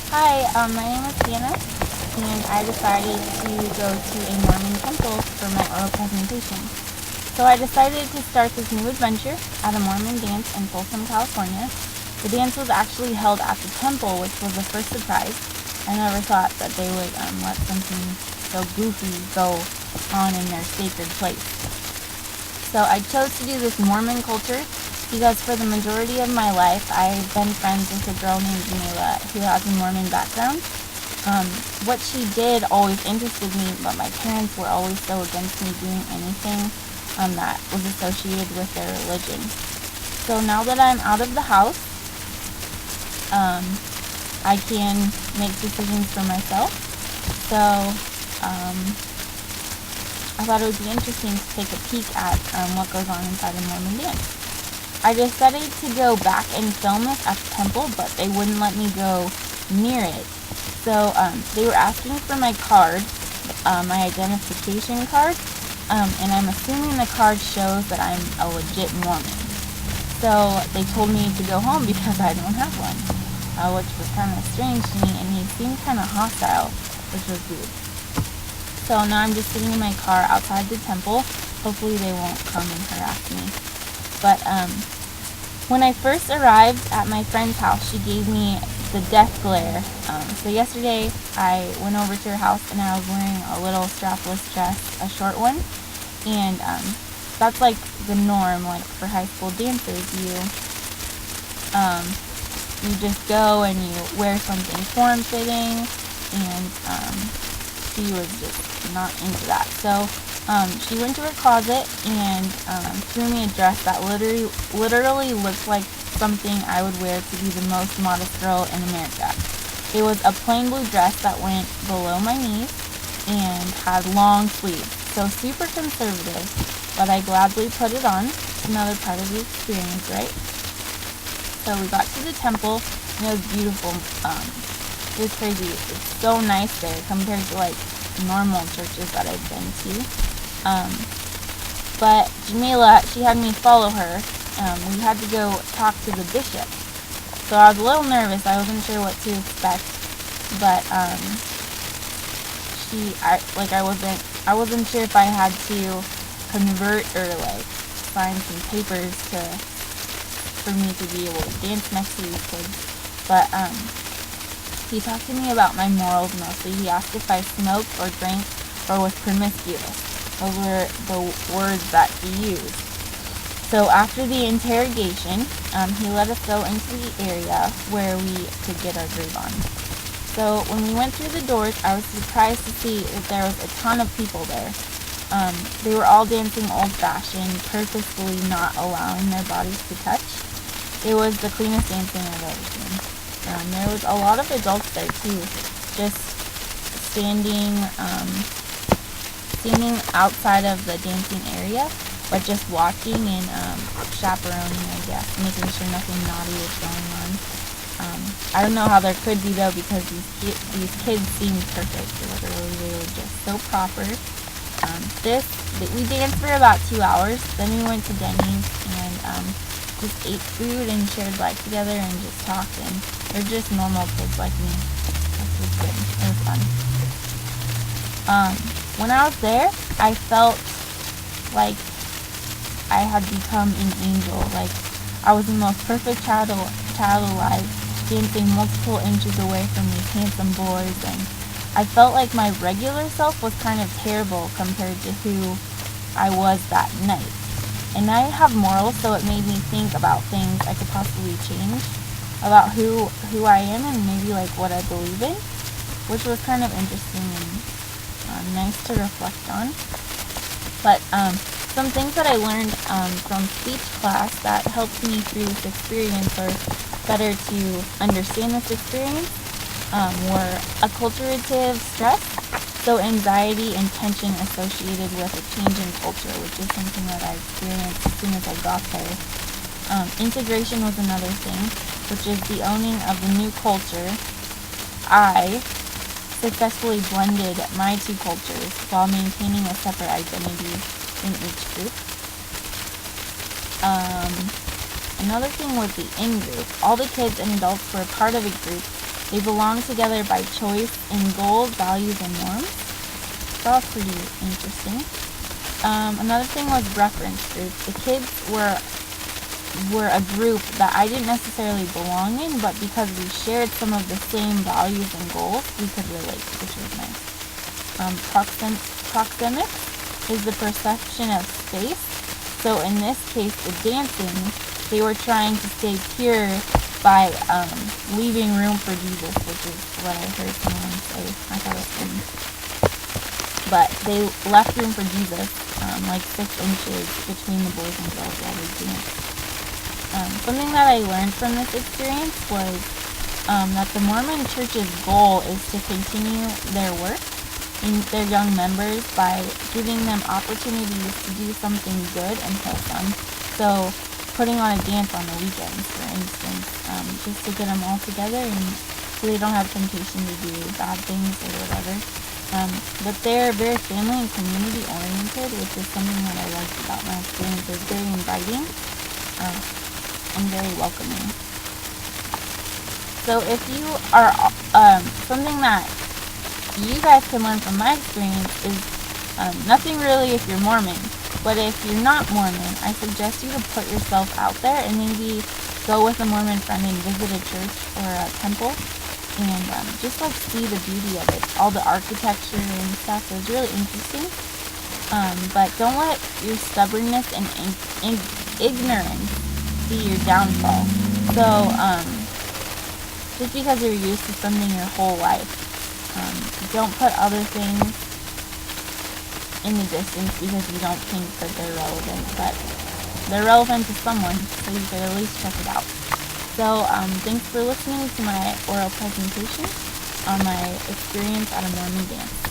Hi, my name is Hannah, and I decided to go to a Mormon temple for my oral presentation. So I decided to start this new adventure at a Mormon dance in Folsom, California. The dance was actually held at the temple, which was the first surprise. I never thought that they would let something so goofy go on in their sacred place. So I chose to do this Mormon culture because for the majority of my life, I've been friends with a girl named Jamila who has a Mormon background. What she did always interested me, but my parents were always so against me doing anything that was associated with their religion. So now that I'm out of the house, I can make decisions for myself. So I thought it would be interesting to take a peek at what goes on inside a Mormon dance. I decided to go back and film this at the temple, but they wouldn't let me go near it. So they were asking for my card, my identification card, and I'm assuming the card shows that I'm a legit Mormon. So they told me to go home because I don't have one, which was kind of strange to me, and he seemed kind of hostile, which was weird. So now I'm just sitting in my car outside the temple. Hopefully they won't come and harass me. But when I first arrived at my friend's house, she gave me the death glare. So yesterday I went over to her house and I was wearing a little strapless dress, a short one. And that's like the norm, like for high school dancers. You just go and you wear something form-fitting, and she was just not into that. So she went to her closet and threw me a dress that literally looked like something I would wear to be the most modest girl in America. It was a plain blue dress that went below my knees and had long sleeves. So super conservative, but I gladly put it on. Another part of the experience, right? So we got to the temple, and it was beautiful. It was crazy. It's so nice there compared to like normal churches that I've been to. But Jamila, she had me follow her. We had to go talk to the bishop. So I was a little nervous. I wasn't sure what to expect. But I wasn't sure if I had to convert or like sign some papers for me to be able to dance next to these kids. But he talked to me about my morals mostly. He asked if I smoked or drank or was promiscuous. Those were the words that he used. So after the interrogation, he let us go into the area where we could get our groove on. So when we went through the doors, I was surprised to see that there was a ton of people there. They were all dancing old-fashioned, purposefully not allowing their bodies to touch. It was the cleanest dancing I've ever seen. There was a lot of adults there too, just standing outside of the dancing area, but just watching and chaperoning, I guess, making sure nothing naughty was going on. I don't know how there could be though, because these kids seemed perfect. Literally, they were just so proper. We danced for about 2 hours. Then we went to Denny's and just ate food and shared life together and just talked. And they're just normal kids like me. This was good. It was fun. When I was there, I felt like I had become an angel. Like I was the most perfect child alive, dancing multiple inches away from these handsome boys, and I felt like my regular self was kind of terrible compared to who I was that night. And I have morals, so it made me think about things I could possibly change about who I am and maybe like what I believe in, which was kind of interesting and nice to reflect on. But some things that I learned from speech class that helped me through this experience, or better to understand this experience, were acculturative stress, so anxiety and tension associated with a change in culture, which is something that I experienced as soon as I got there. Integration was another thing, which is the owning of the new culture. I successfully blended my two cultures while maintaining a separate identity in each group. Another thing was the in-group. All the kids and adults were part of a group They belong together by choice in goals, values, and norms. So that was pretty interesting. Another thing was reference groups. The kids were a group that I didn't necessarily belong in, but because we shared some of the same values and goals, we could relate, which was nice. Proxemics is the perception of space. So in this case, the dancing, they were trying to stay pure by leaving room for Jesus, which is what I heard someone say. I thought it was funny. But they left room for Jesus, like 6 inches between the boys and girls while they danced. Something that I learned from this experience was that the Mormon Church's goal is to continue their work in their young members by giving them opportunities to do something good and wholesome. So putting on a dance on the weekends, for instance, just to get them all together and so they don't have temptation to do bad things or whatever. But they're very family and community oriented, which is something that I liked about my experience. It's very inviting and very welcoming. So if you are, something that you guys can learn from my experience is nothing really if you're Mormon, but if you're not Mormon, I suggest you to put yourself out there and maybe go with a Mormon friend and visit a church or a temple and just like see the beauty of it, all the architecture and stuff. It was really interesting. But don't let your stubbornness and ignorance be your downfall. So just because you're used to something your whole life, don't put other things in the distance because you don't think that they're relevant, but they're relevant to someone, so you could at least check it out. So thanks for listening to my oral presentation on my experience at a Mormon dance.